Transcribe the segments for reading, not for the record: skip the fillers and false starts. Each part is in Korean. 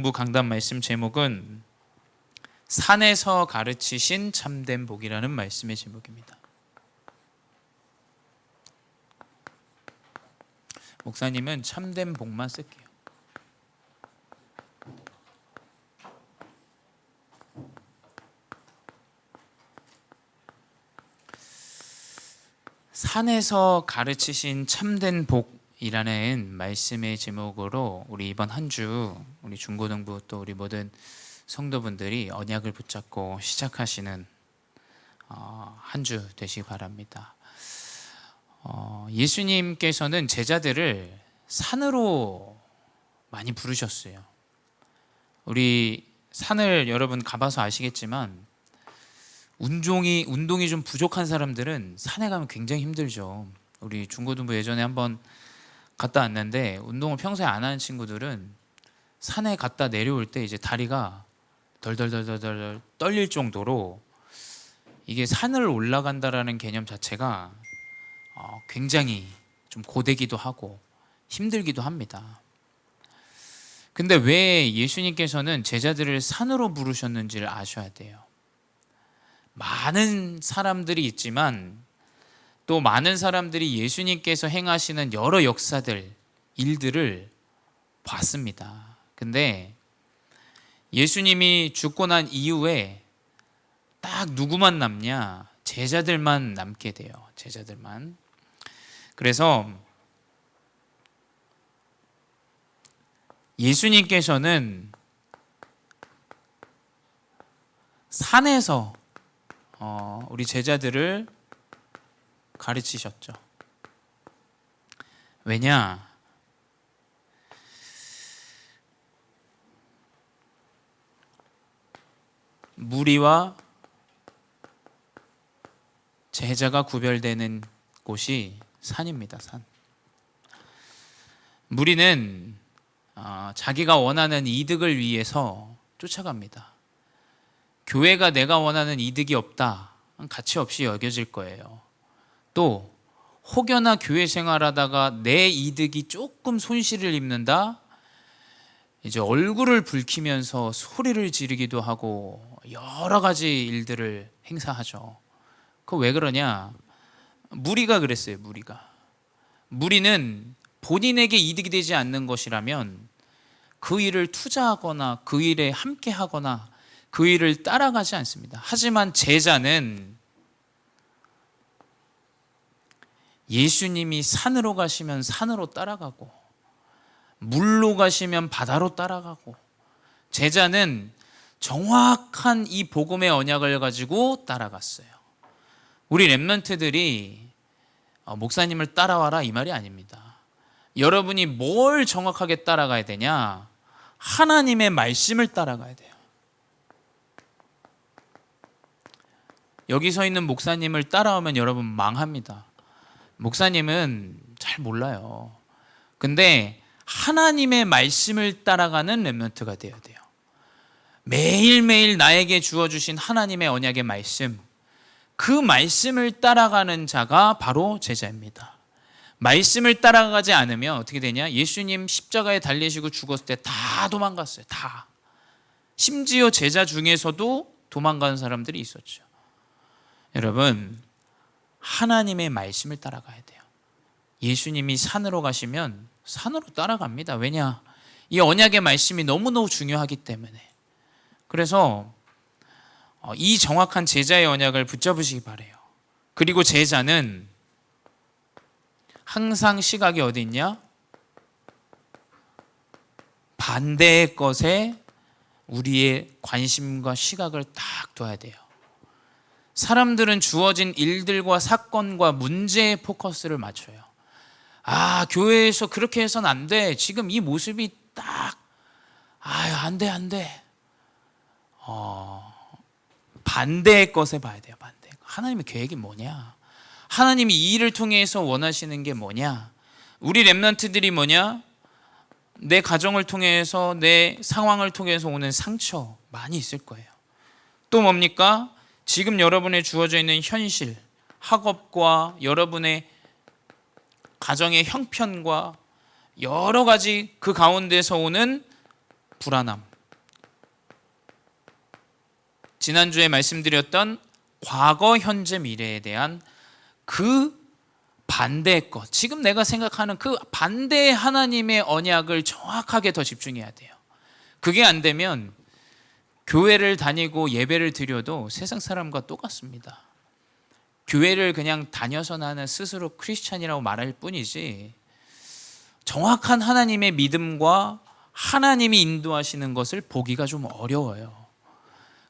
공부 강단 말씀 제목은 산에서 가르치신 참된 복이라는 말씀의 제목입니다. 목사님은 참된 복만 쓸게요. 산에서 가르치신 참된 복이라는 말씀의 제목으로 우리 이번 한 주 우리 중고등부 또 우리 모든 성도분들이 언약을 붙잡고 시작하시는 한 주 되시기 바랍니다. 예수님께서는 제자들을 산으로 많이 부르셨어요. 우리 산을 여러분 가봐서 아시겠지만 운동이 좀 부족한 사람들은 산에 가면 굉장히 힘들죠. 우리 중고등부 예전에 한번 갔다 왔는데 운동을 평소에 안 하는 친구들은 산에 갔다 내려올 때 이제 다리가 덜덜덜덜 떨릴 정도로 이게 산을 올라간다라는 개념 자체가 굉장히 좀 고되기도 하고 힘들기도 합니다. 근데 왜 예수님께서는 제자들을 산으로 부르셨는지를 아셔야 돼요. 많은 사람들이 있지만 또 많은 사람들이 예수님께서 행하시는 여러 역사들, 일들을 봤습니다. 근데 예수님이 죽고 난 이후에 딱 누구만 남냐? 제자들만 남게 돼요. 제자들만. 그래서 예수님께서는 산에서 우리 제자들을 가르치셨죠. 왜냐? 무리와 제자가 구별되는 곳이 산입니다. 산. 무리는 자기가 원하는 이득을 위해서 쫓아갑니다. 교회가 내가 원하는 이득이 없다, 가치 없이 여겨질 거예요. 또 혹여나 교회 생활하다가 내 이득이 조금 손실을 입는다, 이제 얼굴을 붉히면서 소리를 지르기도 하고 여러 가지 일들을 행사하죠. 그거 왜 그러냐? 무리가 그랬어요. 무리는 본인에게 이득이 되지 않는 것이라면 그 일을 투자하거나 그 일에 함께하거나 그 일을 따라가지 않습니다. 하지만 제자는 예수님이 산으로 가시면 산으로 따라가고 물로 가시면 바다로 따라가고, 제자는 정확한 이 복음의 언약을 가지고 따라갔어요. 우리 렘넌트들이 목사님을 따라와라 이 말이 아닙니다. 여러분이 뭘 정확하게 따라가야 되냐? 하나님의 말씀을 따라가야 돼요. 여기 서 있는 목사님을 따라오면 여러분 망합니다. 목사님은 잘 몰라요. 근데 하나님의 말씀을 따라가는 렘넌트가 되어야 돼요. 매일매일 나에게 주어주신 하나님의 언약의 말씀, 그 말씀을 따라가는 자가 바로 제자입니다. 말씀을 따라가지 않으면 어떻게 되냐? 예수님 십자가에 달리시고 죽었을 때 다 도망갔어요. 다. 심지어 제자 중에서도 도망가는 사람들이 있었죠. 여러분, 하나님의 말씀을 따라가야 돼요. 예수님이 산으로 가시면 산으로 따라갑니다. 왜냐? 이 언약의 말씀이 너무너무 중요하기 때문에. 그래서 이 정확한 제자의 언약을 붙잡으시기 바라요. 그리고 제자는 항상 시각이 어디 있냐? 반대의 것에 우리의 관심과 시각을 딱 둬야 돼요. 사람들은 주어진 일들과 사건과 문제에 포커스를 맞춰요. 교회에서 그렇게 해서는 안 돼. 지금 이 모습이 딱 안 돼. 반대의 것에 봐야 돼요. 반대. 하나님의 계획이 뭐냐? 하나님이 이 일을 통해서 원하시는 게 뭐냐? 우리 렘넌트들이 뭐냐? 내 가정을 통해서, 내 상황을 통해서 오는 상처 많이 있을 거예요. 또 뭡니까? 지금 여러분의 주어져 있는 현실, 학업과 여러분의 가정의 형편과 여러 가지 그 가운데서 오는 불안함, 지난주에 말씀드렸던 과거, 현재, 미래에 대한 그 반대의 것, 지금 내가 생각하는 그 반대의 하나님의 언약을 정확하게 더 집중해야 돼요. 그게 안 되면 교회를 다니고 예배를 드려도 세상 사람과 똑같습니다. 교회를 그냥 다녀서 나는 스스로 크리스찬이라고 말할 뿐이지 정확한 하나님의 믿음과 하나님이 인도하시는 것을 보기가 좀 어려워요.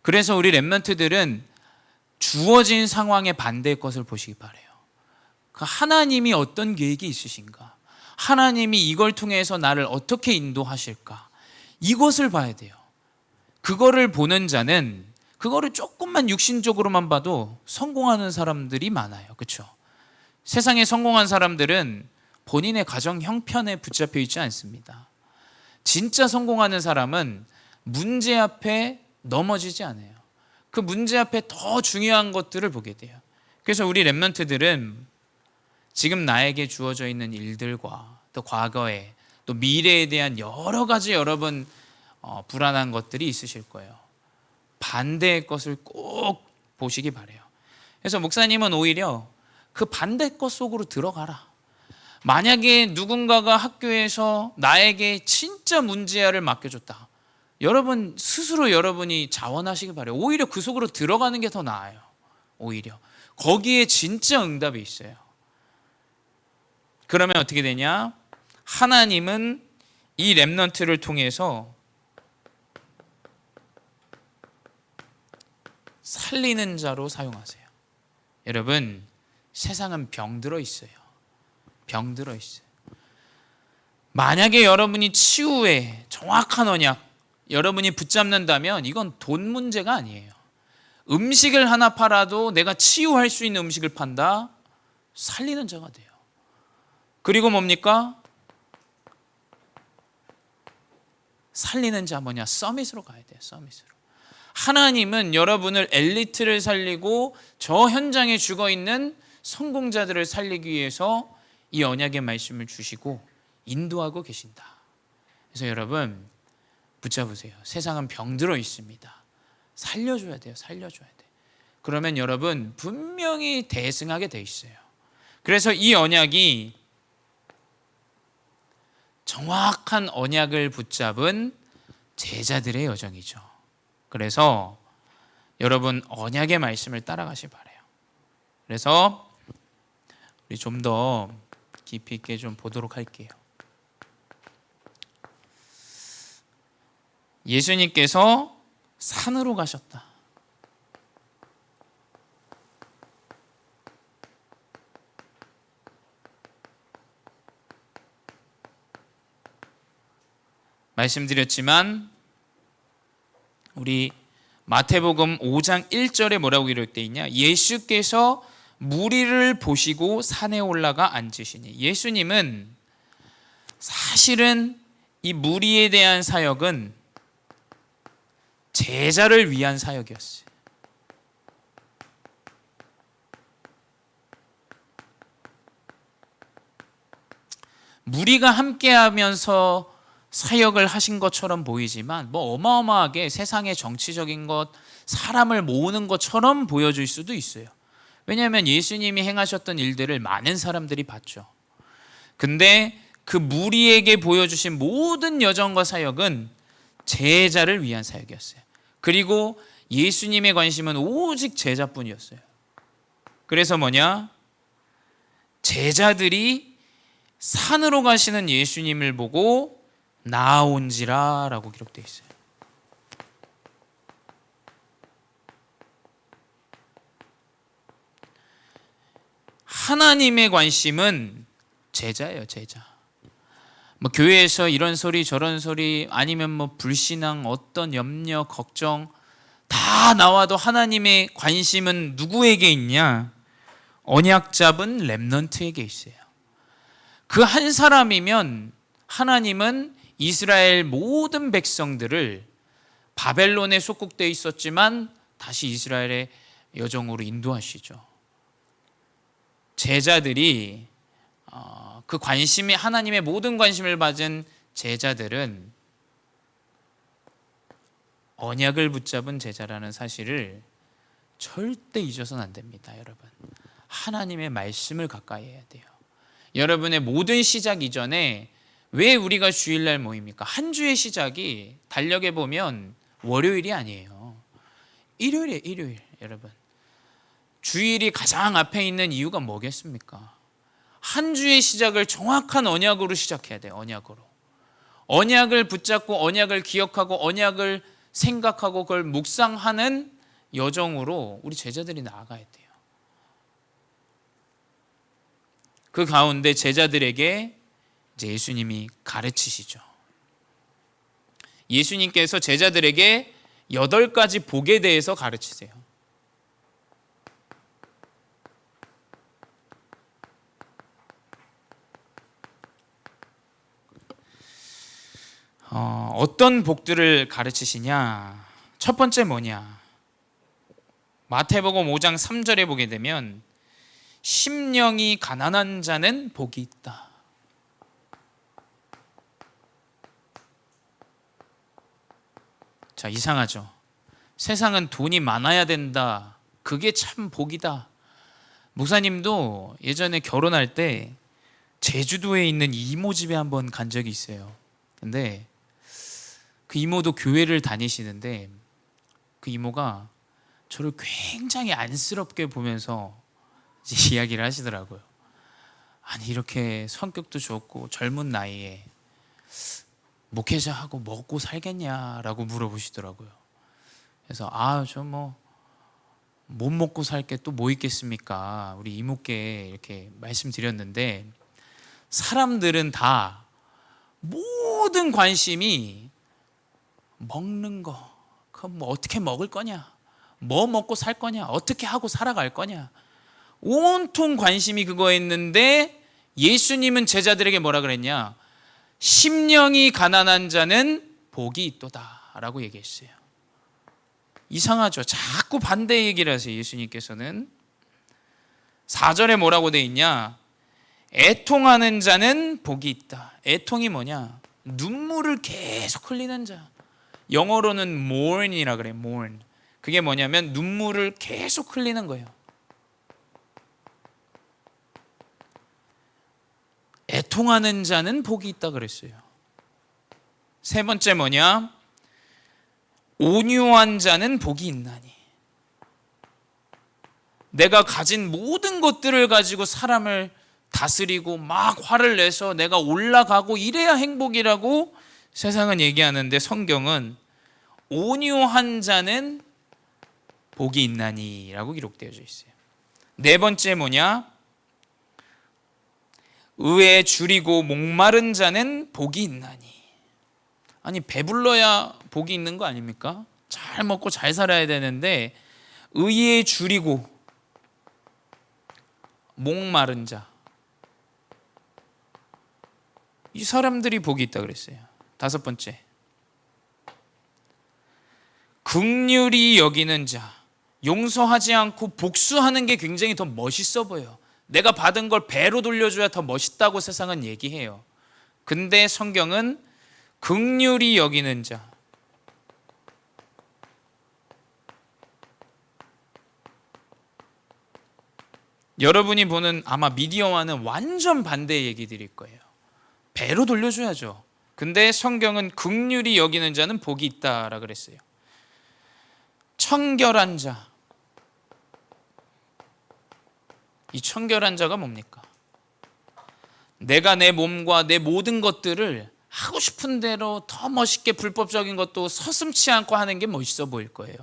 그래서 우리 렘넌트들은 주어진 상황에 반대의 것을 보시기 바라요. 하나님이 어떤 계획이 있으신가? 하나님이 이걸 통해서 나를 어떻게 인도하실까? 이것을 봐야 돼요. 그거를 보는 자는 그거를 조금만 육신적으로만 봐도 성공하는 사람들이 많아요. 그렇죠? 세상에 성공한 사람들은 본인의 가정 형편에 붙잡혀 있지 않습니다. 진짜 성공하는 사람은 문제 앞에 넘어지지 않아요. 그 문제 앞에 더 중요한 것들을 보게 돼요. 그래서 우리 렘넌트들은 지금 나에게 주어져 있는 일들과 또 과거에 또 미래에 대한 여러 가지 여러분 불안한 것들이 있으실 거예요. 반대의 것을 꼭 보시기 바라요. 그래서 목사님은 오히려 그 반대 것 속으로 들어가라. 만약에 누군가가 학교에서 나에게 진짜 문제아를 맡겨줬다. 여러분 스스로 여러분이 자원하시기 바라요. 오히려 그 속으로 들어가는 게 더 나아요. 오히려 거기에 진짜 응답이 있어요. 그러면 어떻게 되냐? 하나님은 이 렘넌트를 통해서 살리는 자로 사용하세요. 여러분, 세상은 병들어 있어요. 병들어 있어요. 만약에 여러분이 치유에 정확한 언약 여러분이 붙잡는다면 이건 돈 문제가 아니에요. 음식을 하나 팔아도 내가 치유할 수 있는 음식을 판다? 살리는 자가 돼요. 그리고 뭡니까? 살리는 자 뭐냐? 서밋으로 가야 돼요. 서밋으로. 하나님은 여러분을 엘리트를 살리고 저 현장에 죽어있는 성공자들을 살리기 위해서 이 언약의 말씀을 주시고 인도하고 계신다. 그래서 여러분 붙잡으세요. 세상은 병들어 있습니다. 살려줘야 돼요. 살려줘야 돼. 그러면 여러분 분명히 대승하게 돼 있어요. 그래서 이 언약이 정확한 언약을 붙잡은 제자들의 여정이죠. 그래서 여러분 언약의 말씀을 따라가시 바라요. 그래서 우리 좀 더 깊이 있게 좀 보도록 할게요. 예수님께서 산으로 가셨다. 말씀드렸지만 우리 마태복음 5장 1절에 뭐라고 기록되어 있냐? 예수께서 무리를 보시고 산에 올라가 앉으시니. 예수님은 사실은 이 무리에 대한 사역은 제자를 위한 사역이었어요. 무리가 함께하면서 사역을 하신 것처럼 보이지만 뭐 어마어마하게 세상의 정치적인 것, 사람을 모으는 것처럼 보여질 수도 있어요. 왜냐하면 예수님이 행하셨던 일들을 많은 사람들이 봤죠. 근데 그 무리에게 보여주신 모든 여정과 사역은 제자를 위한 사역이었어요. 그리고 예수님의 관심은 오직 제자뿐이었어요. 그래서 뭐냐? 제자들이 산으로 가시는 예수님을 보고 나아온지라 라고 기록되어 있어요. 하나님의 관심은 제자예요. 제자. 뭐 교회에서 이런 소리 저런 소리 아니면 뭐 불신앙 어떤 염려 걱정 다 나와도 하나님의 관심은 누구에게 있냐? 언약 잡은 렘넌트에게 있어요. 그 한 사람이면 하나님은 이스라엘 모든 백성들을 바벨론에 속국되어 있었지만 다시 이스라엘의 여정으로 인도하시죠. 제자들이 그 관심이 하나님의 모든 관심을 받은 제자들은 언약을 붙잡은 제자라는 사실을 절대 잊어서는 안 됩니다. 여러분, 하나님의 말씀을 가까이 해야 돼요. 여러분의 모든 시작 이전에 왜 우리가 주일날 모입니까? 한 주의 시작이 달력에 보면 월요일이 아니에요. 일요일이에요. 일요일. 여러분, 주일이 가장 앞에 있는 이유가 뭐겠습니까? 한 주의 시작을 정확한 언약으로 시작해야 돼요. 언약을 붙잡고 언약을 기억하고 언약을 생각하고 그걸 묵상하는 여정으로 우리 제자들이 나아가야 돼요. 그 가운데 제자들에게 이제 예수님이 가르치시죠. 예수님께서 제자들에게 8가지 복에 대해서 가르치세요. 어떤 복들을 가르치시냐? 첫 번째 뭐냐? 마태복음 5장 3절에 보게 되면 심령이 가난한 자는 복이 있다. 자, 이상하죠? 세상은 돈이 많아야 된다. 그게 참 복이다. 목사님도 예전에 결혼할 때 제주도에 있는 이모 집에 한번 간 적이 있어요. 근데 그 이모도 교회를 다니시는데 그 이모가 저를 굉장히 안쓰럽게 보면서 이야기를 하시더라고요. 아니, 이렇게 성격도 좋고 젊은 나이에 목회자하고 먹고 살겠냐라고 물어보시더라고요. 그래서 저 뭐 못 먹고 살 게 또 뭐 있겠습니까? 우리 이모께 이렇게 말씀드렸는데, 사람들은 다 모든 관심이 먹는 거, 그럼 뭐 어떻게 먹을 거냐, 뭐 먹고 살 거냐, 어떻게 하고 살아갈 거냐, 온통 관심이 그거였는데 예수님은 제자들에게 뭐라 그랬냐? 심령이 가난한 자는 복이 있도다 라고 얘기했어요. 이상하죠? 자꾸 반대 얘기를 하세요. 예수님께서는 4절에 뭐라고 돼 있냐? 애통하는 자는 복이 있다. 애통이 뭐냐? 눈물을 계속 흘리는 자. 영어로는 mourn이라 그래요. mourn. 그게 뭐냐면 눈물을 계속 흘리는 거예요. 애통하는 자는 복이 있다 그랬어요. 세 번째 뭐냐? 온유한 자는 복이 있나니. 내가 가진 모든 것들을 가지고 사람을 다스리고 막 화를 내서 내가 올라가고 이래야 행복이라고 세상은 얘기하는데, 성경은 온유한 자는 복이 있나니 라고 기록되어 있어요. 네 번째 뭐냐? 의에 줄이고 목마른 자는 복이 있나니. 아니, 배불러야 복이 있는 거 아닙니까? 잘 먹고 잘 살아야 되는데 의에 줄이고 목마른 자, 이 사람들이 복이 있다 그랬어요. 다섯 번째, 긍휼히 여기는 자. 용서하지 않고 복수하는 게 굉장히 더 멋있어 보여. 내가 받은 걸 배로 돌려줘야 더 멋있다고 세상은 얘기해요. 근데 성경은 긍휼히 여기는 자. 여러분이 보는 아마 미디어와는 완전 반대의 얘기 드릴 거예요. 배로 돌려줘야죠. 근데 성경은 긍휼히 여기는 자는 복이 있다라 그랬어요. 청결한 자. 이 청결한 자가 뭡니까? 내가 내 몸과 내 모든 것들을 하고 싶은 대로 더 멋있게 불법적인 것도 서슴지 않고 하는 게 멋있어 보일 거예요.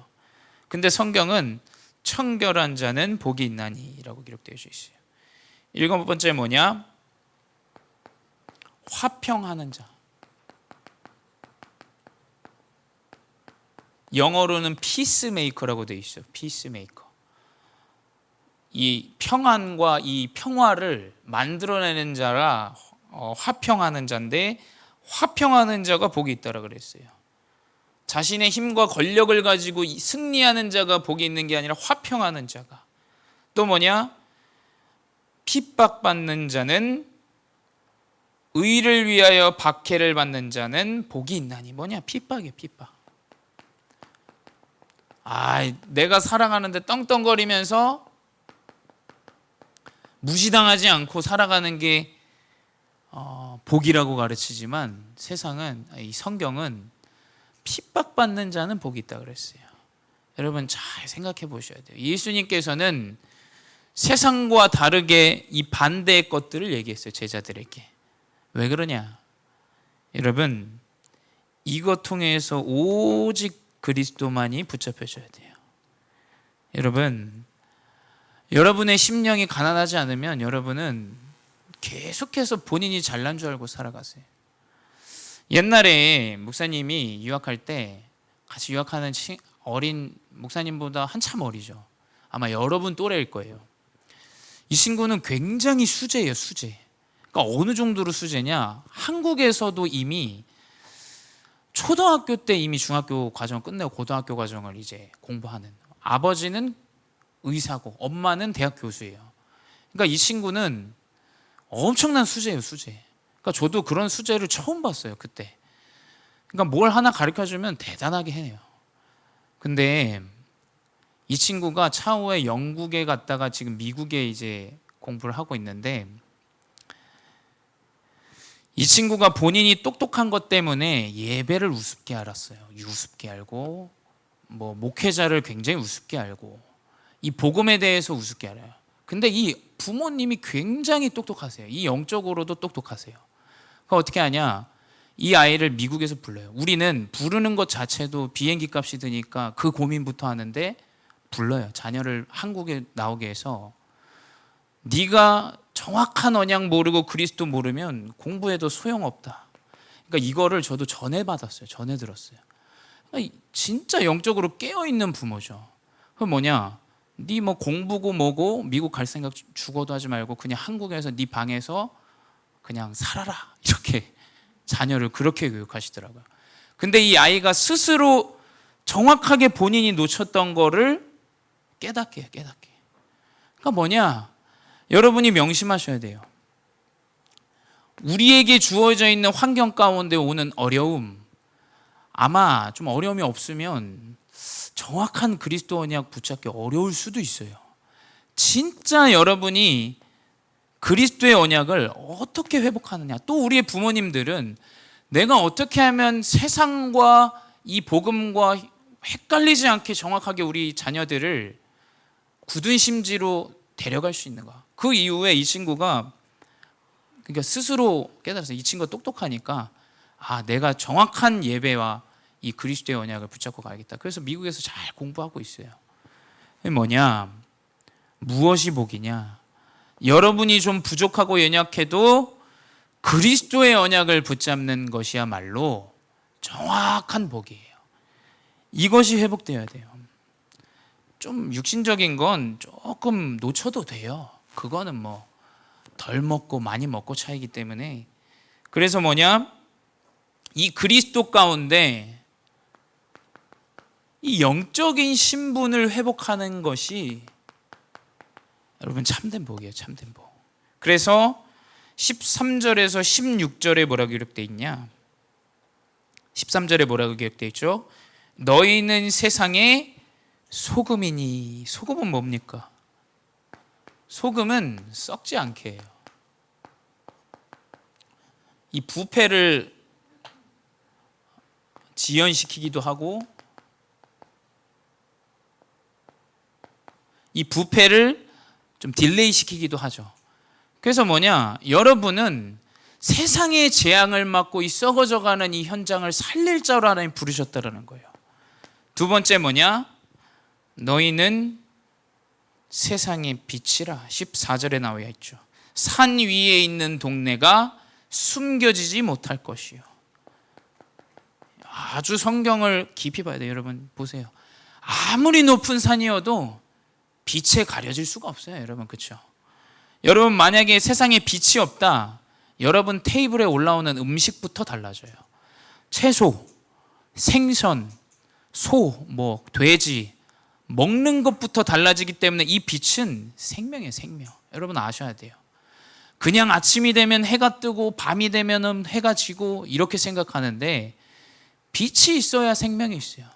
근데 성경은 청결한 자는 복이 있나니 라고 기록되어 있어요. 일곱 번째 뭐냐? 화평하는 자. 영어로는 피스메이커라고 되어 있어요. 피스메이커. 이 평안과 이 평화를 만들어내는 자라 화평하는 자인데, 화평하는 자가 복이 있다라 그랬어요. 자신의 힘과 권력을 가지고 승리하는 자가 복이 있는 게 아니라 화평하는 자가. 또 뭐냐? 핍박받는 자는, 의를 위하여 박해를 받는 자는 복이 있나니. 뭐냐? 핍박이에요. 핍박. 내가 살아가는데 떵떵거리면서 무시당하지 않고 살아가는 게 복이라고 가르치지만 세상은, 이 성경은 핍박받는 자는 복이 있다 그랬어요. 여러분 잘 생각해 보셔야 돼요. 예수님께서는 세상과 다르게 이 반대의 것들을 얘기했어요. 제자들에게. 왜 그러냐? 여러분, 이것 통해서 오직 그리스도만이 붙잡혀져야 돼요. 여러분, 여러분의 심령이 가난하지 않으면 여러분은 계속해서 본인이 잘난 줄 알고 살아가세요. 옛날에 목사님이 유학할 때 같이 유학하는 어린 목사님보다 한참 어리죠. 아마 여러분 또래일 거예요. 이 친구는 굉장히 수재예요, 수재. 그러니까 어느 정도로 수재냐? 한국에서도 이미 초등학교 때 이미 중학교 과정 끝내고 고등학교 과정을 이제 공부하는, 아버지는 의사고 엄마는 대학 교수예요. 그러니까 이 친구는 엄청난 수재예요, 수재. 그러니까 저도 그런 수재를 처음 봤어요, 그때. 그러니까 뭘 하나 가르쳐주면 대단하게 해요. 근데 이 친구가 차후에 영국에 갔다가 지금 미국에 이제 공부를 하고 있는데, 이 친구가 본인이 똑똑한 것 때문에 예배를 우습게 알았어요. 우습게 알고, 목회자를 굉장히 우습게 알고, 이 복음에 대해서 우습게 알아요. 근데 이 부모님이 굉장히 똑똑하세요. 이 영적으로도 똑똑하세요. 그러니까 어떻게 하냐? 이 아이를 미국에서 불러요. 우리는 부르는 것 자체도 비행기 값이 드니까 그 고민부터 하는데 불러요. 자녀를 한국에 나오게 해서, 네가 정확한 언약 모르고 그리스도 모르면 공부해도 소용없다. 그러니까 이거를 저도 전해 받았어요. 전해 들었어요. 그러니까 진짜 영적으로 깨어있는 부모죠. 그럼 뭐냐? 네 공부고 뭐고 미국 갈 생각 죽어도 하지 말고 그냥 한국에서 네 방에서 그냥 살아라. 이렇게 자녀를 그렇게 교육하시더라고요. 근데 이 아이가 스스로 정확하게 본인이 놓쳤던 거를 깨닫게 해요. 깨닫게. 그러니까 뭐냐? 여러분이 명심하셔야 돼요. 우리에게 주어져 있는 환경 가운데 오는 어려움, 아마 좀 어려움이 없으면 정확한 그리스도 언약 붙잡기 어려울 수도 있어요. 진짜 여러분이 그리스도의 언약을 어떻게 회복하느냐. 또 우리의 부모님들은 내가 어떻게 하면 세상과 이 복음과 헷갈리지 않게 정확하게 우리 자녀들을 굳은 심지로 데려갈 수 있는가. 그 이후에 이 친구가 그러니까 스스로 깨달아서, 이 친구가 똑똑하니까 내가 정확한 예배와 이 그리스도의 언약을 붙잡고 가야겠다. 그래서 미국에서 잘 공부하고 있어요. 뭐냐? 무엇이 복이냐? 여러분이 좀 부족하고 연약해도 그리스도의 언약을 붙잡는 것이야말로 정확한 복이에요. 이것이 회복되어야 돼요. 좀 육신적인 건 조금 놓쳐도 돼요. 그거는 덜 먹고 많이 먹고 차이기 때문에. 그래서 뭐냐? 이 그리스도 가운데 이 영적인 신분을 회복하는 것이 여러분 참된 복이에요. 참된 복. 그래서 13절에서 16절에 뭐라고 기록되어 있냐? 13절에 뭐라고 기록되어 있죠? 너희는 세상의 소금이니. 소금은 뭡니까? 소금은 썩지 않게 해요. 이 부패를 지연시키기도 하고, 이 부패를 좀 딜레이 시키기도 하죠. 그래서 뭐냐? 여러분은 세상의 재앙을 맞고 이 썩어져가는 이 현장을 살릴 자로 하나님 부르셨다라는 거예요. 두 번째 뭐냐? 너희는 세상의 빛이라. 14절에 나와 있죠. 산 위에 있는 동네가 숨겨지지 못할 것이요. 아주 성경을 깊이 봐야 돼요. 여러분 보세요. 아무리 높은 산이어도 빛에 가려질 수가 없어요. 여러분, 그렇죠? 여러분 만약에 세상에 빛이 없다, 여러분 테이블에 올라오는 음식부터 달라져요. 채소, 생선, 소, 돼지 먹는 것부터 달라지기 때문에 이 빛은 생명이에요. 생명. 여러분 아셔야 돼요. 그냥 아침이 되면 해가 뜨고 밤이 되면 해가 지고 이렇게 생각하는데 빛이 있어야 생명이 있어요.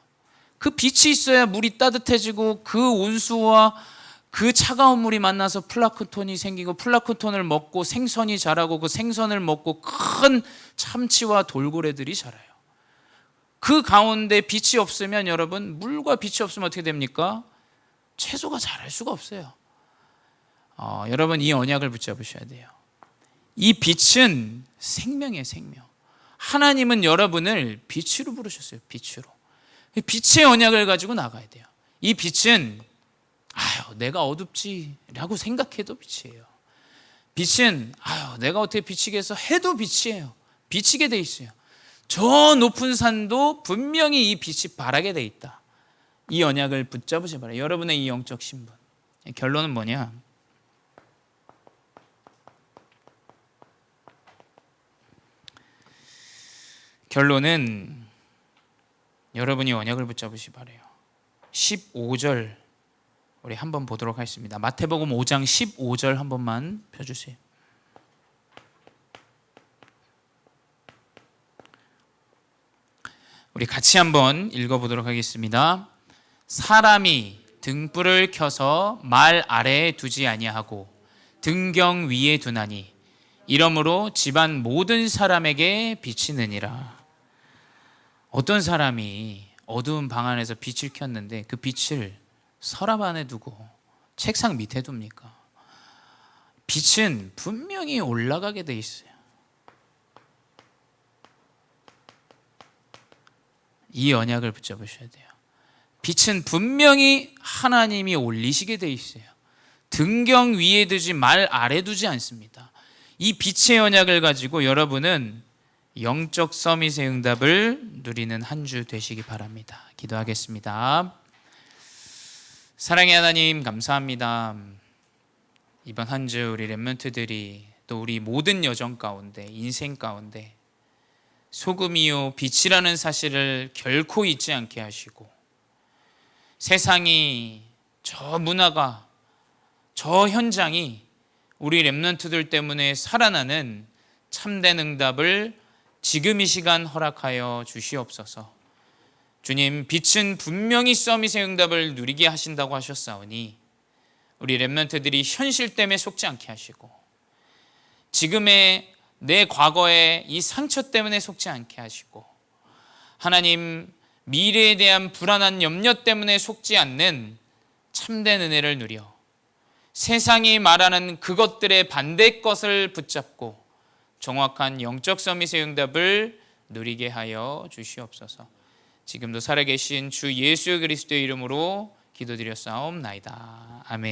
그 빛이 있어야 물이 따뜻해지고 그 온수와 그 차가운 물이 만나서 플라크톤이 생기고 플라크톤을 먹고 생선이 자라고 그 생선을 먹고 큰 참치와 돌고래들이 자라요. 그 가운데 빛이 없으면 여러분, 물과 빛이 없으면 어떻게 됩니까? 채소가 자랄 수가 없어요. 여러분, 이 언약을 붙잡으셔야 돼요. 이 빛은 생명이에요, 생명. 하나님은 여러분을 빛으로 부르셨어요, 빛으로. 빛의 언약을 가지고 나가야 돼요. 이 빛은 내가 어둡지라고 생각해도 빛이에요. 빛은 내가 어떻게 비치겠어 해도 빛이에요. 비치게 돼 있어요. 저 높은 산도 분명히 이 빛이 바라게 돼 있다. 이 언약을 붙잡으셔 봐요. 여러분의 이 영적 신분. 결론은 뭐냐? 결론은 여러분이 언약을 붙잡으시 바래요. 15절 우리 한번 보도록 하겠습니다. 마태복음 5장 15절 한 번만 펴주세요. 우리 같이 한번 읽어보도록 하겠습니다. 사람이 등불을 켜서 말 아래에 두지 아니하고 등경 위에 두나니 이러므로 집안 모든 사람에게 비치느니라. 어떤 사람이 어두운 방 안에서 빛을 켰는데 그 빛을 서랍 안에 두고 책상 밑에 둡니까? 빛은 분명히 올라가게 돼 있어요. 이 언약을 붙잡으셔야 돼요. 빛은 분명히 하나님이 올리시게 돼 있어요. 등경 위에 두지 말 아래 두지 않습니다. 이 빛의 언약을 가지고 여러분은 영적 서밋의 응답을 누리는 한 주 되시기 바랍니다. 기도하겠습니다. 사랑의 하나님, 감사합니다. 이번 한 주 우리 렘넌트들이 또 우리 모든 여정 가운데, 인생 가운데 소금이요 빛이라는 사실을 결코 잊지 않게 하시고, 세상이, 저 문화가, 저 현장이 우리 렘넌트들 때문에 살아나는 참된 응답을 지금 이 시간 허락하여 주시옵소서. 주님, 빛은 분명히 서밋의 응답을 누리게 하신다고 하셨사오니 우리 렘넌트들이 현실 때문에 속지 않게 하시고, 지금의 내 과거의 이 상처 때문에 속지 않게 하시고, 하나님, 미래에 대한 불안한 염려 때문에 속지 않는 참된 은혜를 누려 세상이 말하는 그것들의 반대 것을 붙잡고 정확한 영적 서밋의 응답을 누리게 하여 주시옵소서. 지금도 살아계신 주 예수 그리스도의 이름으로 기도드렸사옵나이다. 아멘.